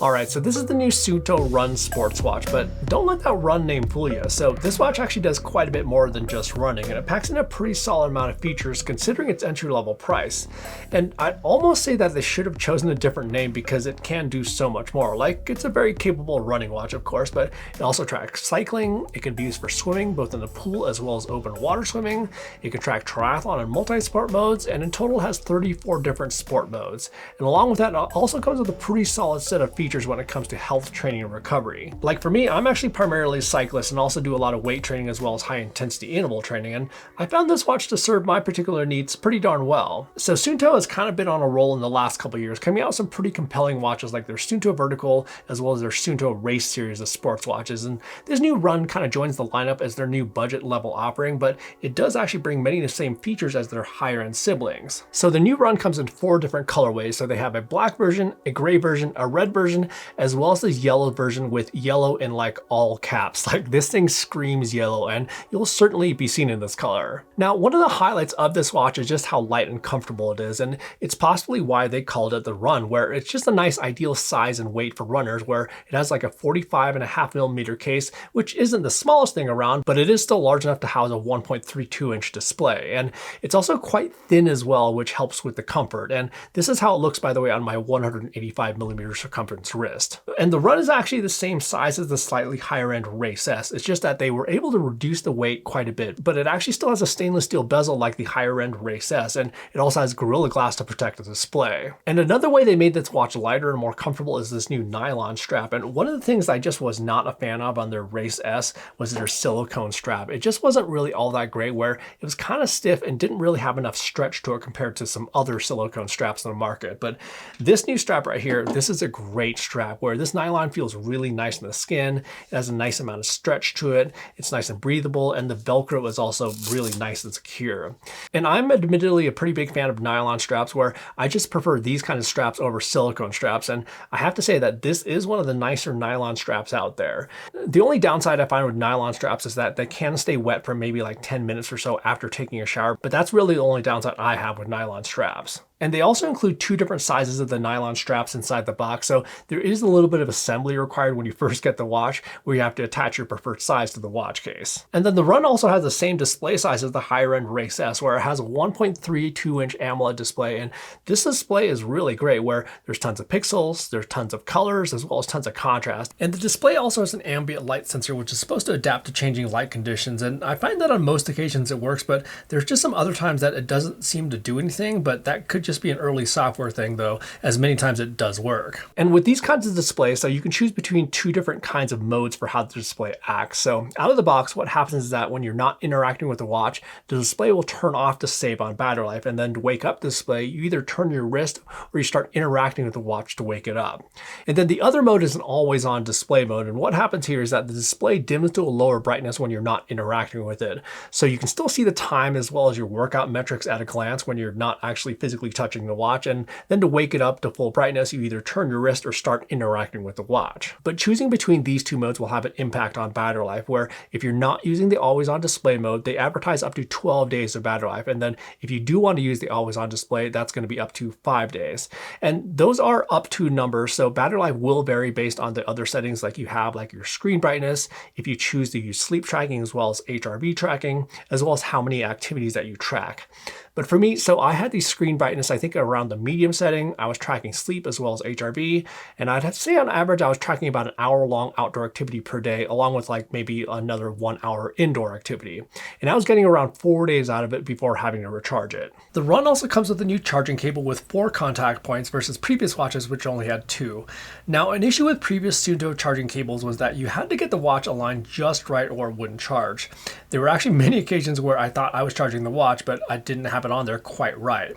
Alright, so this is the new Suunto Run sports watch, but don't let that Run name fool you. So this watch actually does quite a bit more than just running, and it packs in a pretty solid amount of features considering its entry-level price. And I'd almost say that they should have chosen a different name because it can do so much more. Like, it's a very capable running watch, of course, but it also tracks cycling, it can be used for swimming, both in the pool as well as open water swimming. It can track triathlon and multi-sport modes, and in total has 34 different sport modes. And along with that, it also comes with a pretty solid set of features when it comes to health training and recovery. Like for me, I'm actually primarily a cyclist and also do a lot of weight training as well as high intensity interval training, and I found this watch to serve my particular needs pretty darn well. So Suunto has kind of been on a roll in the last couple of years, coming out with some pretty compelling watches like their Suunto Vertical as well as their Suunto Race series of sports watches, and this new Run kind of joins the lineup as their new budget level offering, but it does actually bring many of the same features as their higher end siblings. So the new Run comes in 4 different colorways, so they have a black version, a gray version, a red version, as well as this yellow version with yellow in like all caps. Like, this thing screams yellow, and you'll certainly be seen in this color. Now, one of the highlights of this watch is just how light and comfortable it is, and it's possibly why they called it the Run, where it's just a nice ideal size and weight for runners, where it has like a 45.5mm case, which isn't the smallest thing around, but it is still large enough to house a 1.32-inch display. And it's also quite thin as well, which helps with the comfort. And this is how it looks, by the way, on my 185mm circumference wrist. And the Run is actually the same size as the slightly higher end Race S. It's just that they were able to reduce the weight quite a bit, but it actually still has a stainless steel bezel like the higher end Race S, and it also has Gorilla Glass to protect the display. And another way they made this watch lighter and more comfortable is this new nylon strap. And one of the things I just was not a fan of on their Race S was their silicone strap. It just wasn't really all that great, where it was kind of stiff and didn't really have enough stretch to it compared to some other silicone straps on the market. But this new strap right here, this is a great strap, where this nylon feels really nice in the skin. It has a nice amount of stretch to it. It's nice and breathable, and the Velcro is also really nice and secure. And I'm admittedly a pretty big fan of nylon straps, where I just prefer these kind of straps over silicone straps. And I have to say that this is one of the nicer nylon straps out there. The only downside I find with nylon straps is that they can stay wet for maybe like 10 minutes or so after taking a shower, but that's really the only downside I have with nylon straps. And they also include 2 different sizes of the nylon straps inside the box, so there is a little bit of assembly required when you first get the watch, where you have to attach your preferred size to the watch case. And then the Run also has the same display size as the higher end Race S, where it has a 1.32-inch AMOLED display, and this display is really great, where there's tons of pixels, there's tons of colors, as well as tons of contrast. And the display also has an ambient light sensor, which is supposed to adapt to changing light conditions, and I find that on most occasions it works, but there's just some other times that it doesn't seem to do anything, but that could just be an early software thing though, as many times it does work. And with these kinds of displays, so you can choose between 2 different kinds of modes for how the display acts. So out of the box, what happens is that when you're not interacting with the watch, the display will turn off to save on battery life, and then to wake up the display, you either turn your wrist or you start interacting with the watch to wake it up. And then the other mode is an always on display mode, and what happens here is that the display dims to a lower brightness when you're not interacting with it. So you can still see the time as well as your workout metrics at a glance when you're not actually physically touching the watch, and then to wake it up to full brightness, you either turn your wrist or start interacting with the watch. But choosing between these 2 modes will have an impact on battery life, where if you're not using the always on display mode, they advertise up to 12 days of battery life, and then if you do want to use the always on display, that's going to be up to 5 days. And those are up to numbers, so battery life will vary based on the other settings like you have, like your screen brightness, if you choose to use sleep tracking as well as HRV tracking, as well as how many activities that you track. But for me, so I had the screen brightness, I think around the medium setting. I was tracking sleep as well as HRV, and I'd have to say on average, I was tracking about an hour-long outdoor activity per day, along with like maybe another 1-hour indoor activity. And I was getting around 4 days out of it before having to recharge it. The Run also comes with a new charging cable with 4 contact points versus previous watches, which only had 2. Now, an issue with previous Suunto charging cables was that you had to get the watch aligned just right or it wouldn't charge. There were actually many occasions where I thought I was charging the watch, but I didn't have it on there quite right.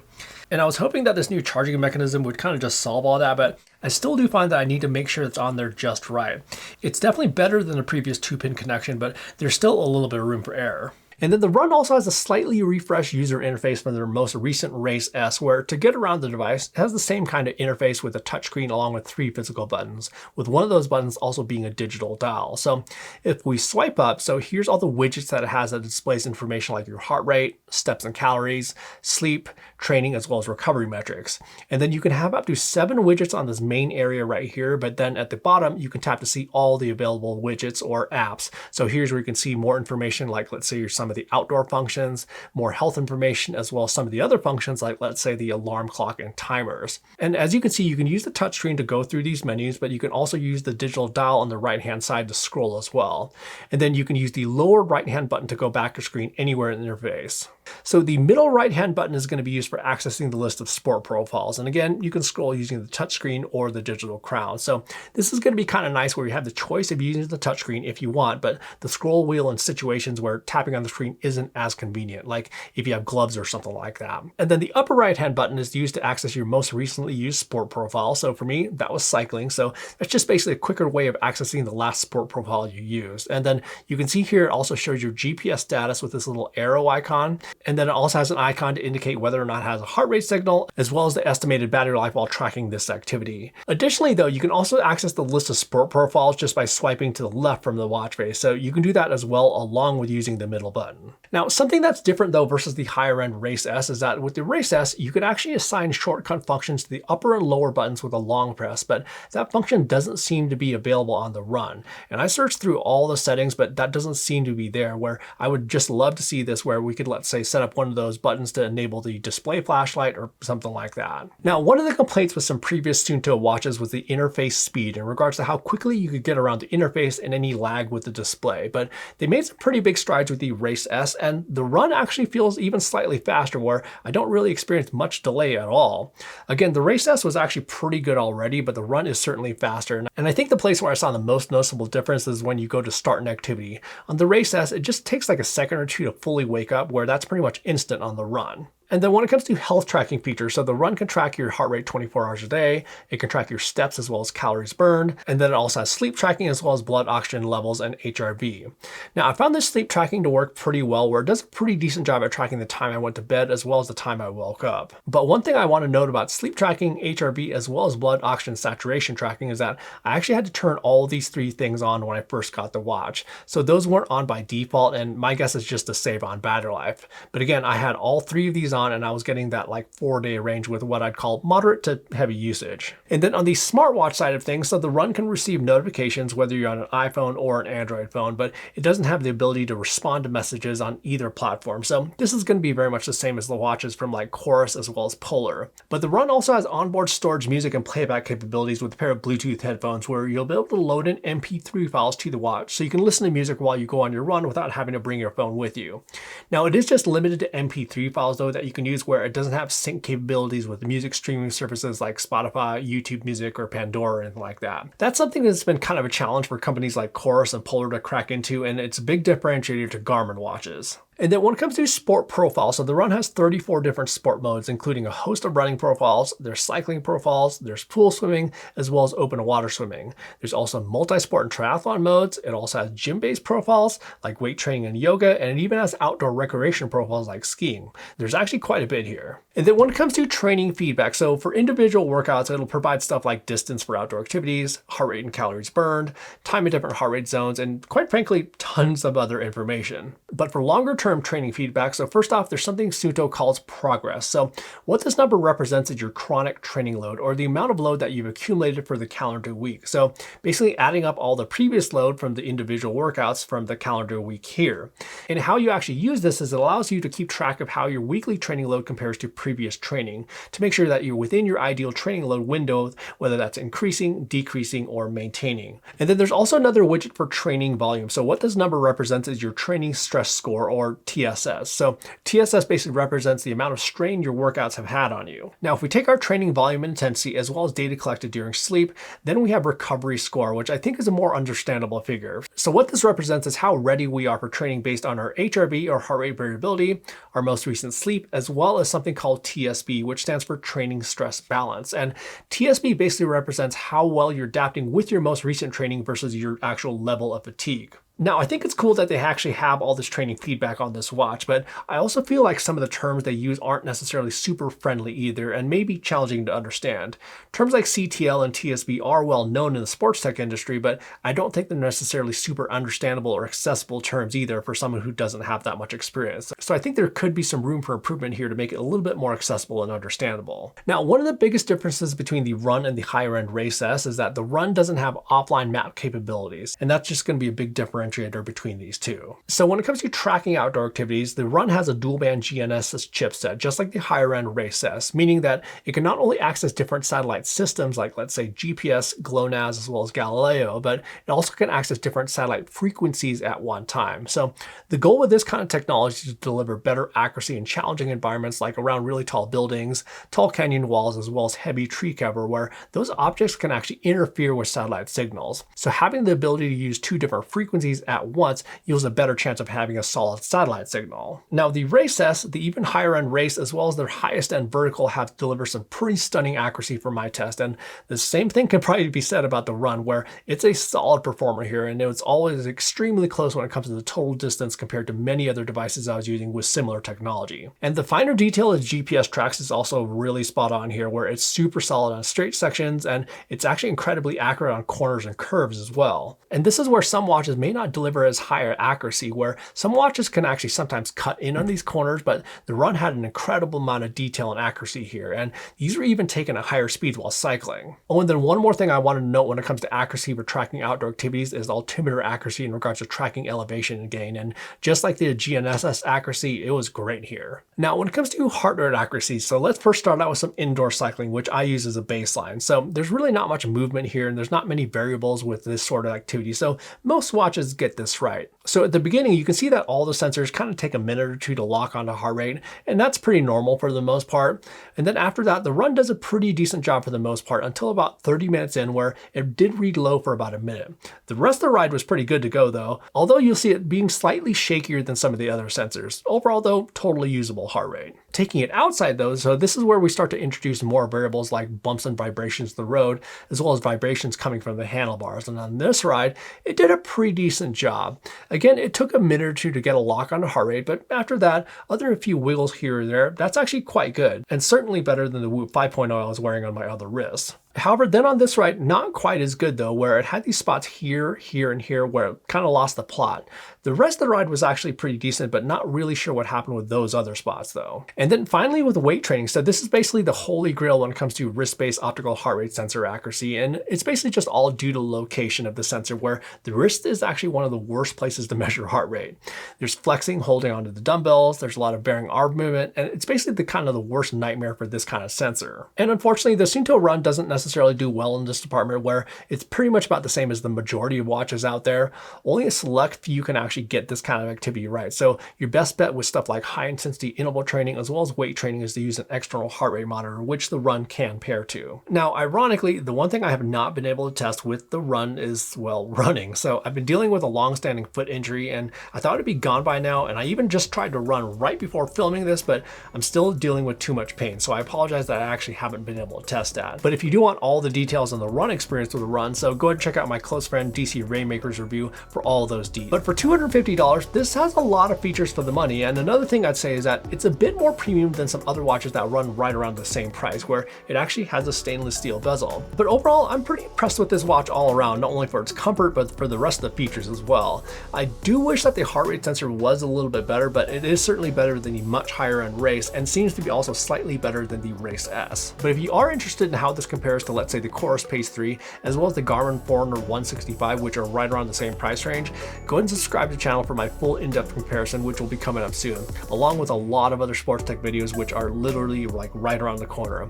And I was hoping that this new charging mechanism would kind of just solve all that, but I still do find that I need to make sure it's on there just right. It's definitely better than the previous 2-pin connection, but there's still a little bit of room for error. And then the Run also has a slightly refreshed user interface from their most recent Race S, where to get around the device, it has the same kind of interface with a touchscreen along with 3 physical buttons, with one of those buttons also being a digital dial. So if we swipe up, so here's all the widgets that it has that displays information like your heart rate, steps and calories, sleep, training, as well as recovery metrics. And then you can have up to 7 widgets on this main area right here, but then at the bottom, you can tap to see all the available widgets or apps. So here's where you can see more information, like let's say some of the outdoor functions, more health information, as well as some of the other functions, like let's say the alarm clock and timers. And as you can see, you can use the touchscreen to go through these menus, but you can also use the digital dial on the right-hand side to scroll as well. And then you can use the lower right-hand button to go back to screen anywhere in the interface. So the middle right-hand button is going to be used for accessing the list of sport profiles. And again, you can scroll using the touchscreen or the digital crown. So this is going to be kind of nice where you have the choice of using the touchscreen if you want, but the scroll wheel in situations where tapping on the screen isn't as convenient, like if you have gloves or something like that. And then the upper right-hand button is used to access your most recently used sport profile. So for me, that was cycling. So that's just basically a quicker way of accessing the last sport profile you used. And then you can see here, it also shows your GPS status with this little arrow icon. And then it also has an icon to indicate whether or not it has a heart rate signal, as well as the estimated battery life while tracking this activity. Additionally, though, you can also access the list of sport profiles just by swiping to the left from the watch face. So you can do that as well, along with using the middle button. Now, something that's different though versus the higher end Race S is that with the Race S, you can actually assign shortcut functions to the upper and lower buttons with a long press, but that function doesn't seem to be available on the Run. And I searched through all the settings, but that doesn't seem to be there, where I would just love to see this where we could, let's say, set up one of those buttons to enable the display flashlight or something like that. Now, one of the complaints with some previous Suunto watches was the interface speed in regards to how quickly you could get around the interface and any lag with the display, but they made some pretty big strides with the Race S, and the Run actually feels even slightly faster, where I don't really experience much delay at all. Again, the Race S was actually pretty good already, but the Run is certainly faster. And I think the place where I saw the most noticeable difference is when you go to start an activity. On the Race S, it just takes like a second or two to fully wake up, where that's pretty much instant on the Run. And then when it comes to health tracking features, so the Run can track your heart rate 24 hours a day, it can track your steps as well as calories burned, and then it also has sleep tracking as well as blood oxygen levels and HRV. Now, I found this sleep tracking to work pretty well, where it does a pretty decent job at tracking the time I went to bed as well as the time I woke up. But one thing I want to note about sleep tracking, HRV, as well as blood oxygen saturation tracking is that I actually had to turn all these 3 things on when I first got the watch. So those weren't on by default, and my guess is just to save on battery life. But again, I had all 3 of these on, and I was getting that like 4-day range with what I'd call moderate to heavy usage. And then on the smartwatch side of things, so the Run can receive notifications whether you're on an iPhone or an Android phone, but it doesn't have the ability to respond to messages on either platform. So this is going to be very much the same as the watches from like Chorus as well as Polar. But the Run also has onboard storage music and playback capabilities with a pair of Bluetooth headphones, where you'll be able to load in MP3 files to the watch, so you can listen to music while you go on your run without having to bring your phone with you. Now, it is just limited to MP3 files though that you can use, where it doesn't have sync capabilities with music streaming services like Spotify, YouTube Music, or Pandora or anything like that. That's something that's been kind of a challenge for companies like Chorus and Polar to crack into, and it's a big differentiator to Garmin watches. And then when it comes to sport profiles, so the Run has 34 different sport modes, including a host of running profiles, there's cycling profiles, there's pool swimming, as well as open water swimming. There's also multi-sport and triathlon modes. It also has gym-based profiles like weight training and yoga, and it even has outdoor recreation profiles like skiing. There's actually quite a bit here. And then when it comes to training feedback, so for individual workouts, it'll provide stuff like distance for outdoor activities, heart rate and calories burned, time in different heart rate zones, and quite frankly, tons of other information. But for longer term training feedback, so first off, there's something Suunto calls progress. So what this number represents is your chronic training load, or the amount of load that you've accumulated for the calendar week. So basically adding up all the previous load from the individual workouts from the calendar week here. And how you actually use this is it allows you to keep track of how your weekly training load compares to previous training, to make sure that you're within your ideal training load window, whether that's increasing, decreasing, or maintaining. And then there's also another widget for training volume. So what this number represents is your training stress score, or TSS. So TSS basically represents the amount of strain your workouts have had on you. Now, if we take our training volume and intensity as well as data collected during sleep, then we have recovery score, which I think is a more understandable figure. So what this represents is how ready we are for training based on our HRV, or heart rate variability, our most recent sleep, as well as something called TSB, which stands for training stress balance. And TSB basically represents how well you're adapting with your most recent training versus your actual level of fatigue. Now, I think it's cool that they actually have all this training feedback on this watch, but I also feel like some of the terms they use aren't necessarily super friendly either and may be challenging to understand. Terms like CTL and TSB are well known in the sports tech industry, but I don't think they're necessarily super understandable or accessible terms either for someone who doesn't have that much experience. So I think there could be some room for improvement here to make it a little bit more accessible and understandable. Now, one of the biggest differences between the Run and the higher end Race S is that the Run doesn't have offline map capabilities, and that's just going to be a big differentiator between these two. So when it comes to tracking outdoor activities, the Run has a dual band GNSS chipset, just like the higher end Race S, meaning that it can not only access different satellite systems like, let's say, GPS, GLONASS, as well as Galileo, but it also can access different satellite frequencies at one time. So the goal with this kind of technology is to deliver better accuracy in challenging environments like around really tall buildings, tall canyon walls, as well as heavy tree cover, where those objects can actually interfere with satellite signals. So having the ability to use two different frequencies at once yields a better chance of having a solid satellite signal. Now, the Race S, the even higher end Race, as well as their highest end vertical, have delivered some pretty stunning accuracy for my test, and the same thing can probably be said about the Run, where it's a solid performer here, and it's always extremely close when it comes to the total distance compared to many other devices I was using with similar technology. And the finer detail of GPS tracks is also really spot on here, where it's super solid on straight sections, and it's actually incredibly accurate on corners and curves as well. And this is where some watches may not deliver as higher accuracy, where some watches can actually sometimes cut in on these corners, but the Run had an incredible amount of detail and accuracy here, and these were even taken at higher speeds while cycling. Oh, and then one more thing I want to note when it comes to accuracy for tracking outdoor activities is altimeter accuracy in regards to tracking elevation and gain, and just like the GNSS accuracy, it was great here. Now, when it comes to heart rate accuracy, so let's first start out with some indoor cycling, which I use as a baseline. So there's really not much movement here, and there's not many variables with this sort of activity, so most watches get this right. So at the beginning, you can see that all the sensors kind of take a minute or two to lock onto heart rate, and that's pretty normal for the most part. And then after that, the Run does a pretty decent job for the most part until about 30 minutes in, where it did read low for about a minute. The rest of the ride was pretty good to go though, although you'll see it being slightly shakier than some of the other sensors. Overall though, totally usable heart rate. Taking it outside though, so this is where we start to introduce more variables like bumps and vibrations to the road, as well as vibrations coming from the handlebars. And on this ride, it did a pretty decent job. Again, it took a minute or two to get a lock on the heart rate, but after that, other than a few wiggles here or there, that's actually quite good, and certainly better than the Whoop 5.0 I was wearing on my other wrist. However, then on this ride, not quite as good though, where it had these spots here, here, and here where it kind of lost the plot. The rest of the ride was actually pretty decent, but not really sure what happened with those other spots though. And then finally with weight training, so this is basically the holy grail when it comes to wrist-based optical heart rate sensor accuracy, and it's basically just all due to location of the sensor, where the wrist is actually one of the worst places to measure heart rate. There's flexing, holding onto the dumbbells, there's a lot of bearing arm movement, and it's basically the kind of the worst nightmare for this kind of sensor. And unfortunately, the Suunto Run doesn't necessarily do well in this department, where it's pretty much about the same as the majority of watches out there. Only a select few can actually get this kind of activity right. So your best bet with stuff like high intensity interval training as well as weight training is to use an external heart rate monitor, which the Run can pair to. Now, ironically, the one thing I have not been able to test with the Run is, well, running. So I've been dealing with a long-standing foot injury, and I thought it'd be gone by now, and I even just tried to run right before filming this, but I'm still dealing with too much pain. So I apologize that I actually haven't been able to test that. But if you do want all the details on the run experience with the Run, so go ahead and check out my close friend DC Rainmaker's review for all those details. But for $250, this has a lot of features for the money, and another thing I'd say is that it's a bit more premium than some other watches that run right around the same price, where it actually has a stainless steel bezel. But overall, I'm pretty impressed with this watch all around, not only for its comfort, but for the rest of the features as well. I do wish that the heart rate sensor was a little bit better, but it is certainly better than the much higher end Race, and seems to be also slightly better than the Race S. But if you are interested in how this compares to, let's say, the Chorus Pace 3, as well as the Garmin Forerunner 165, which are right around the same price range, go ahead and subscribe to the channel for my full in-depth comparison, which will be coming up soon, along with a lot of other sports tech videos, which are literally like right around the corner.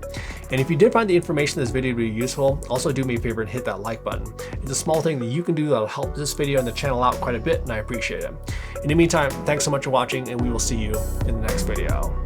And if you did find the information in this video to be useful, also do me a favor and hit that like button. It's a small thing that you can do that'll help this video and the channel out quite a bit, and I appreciate it. In the meantime, thanks so much for watching, and we will see you in the next video.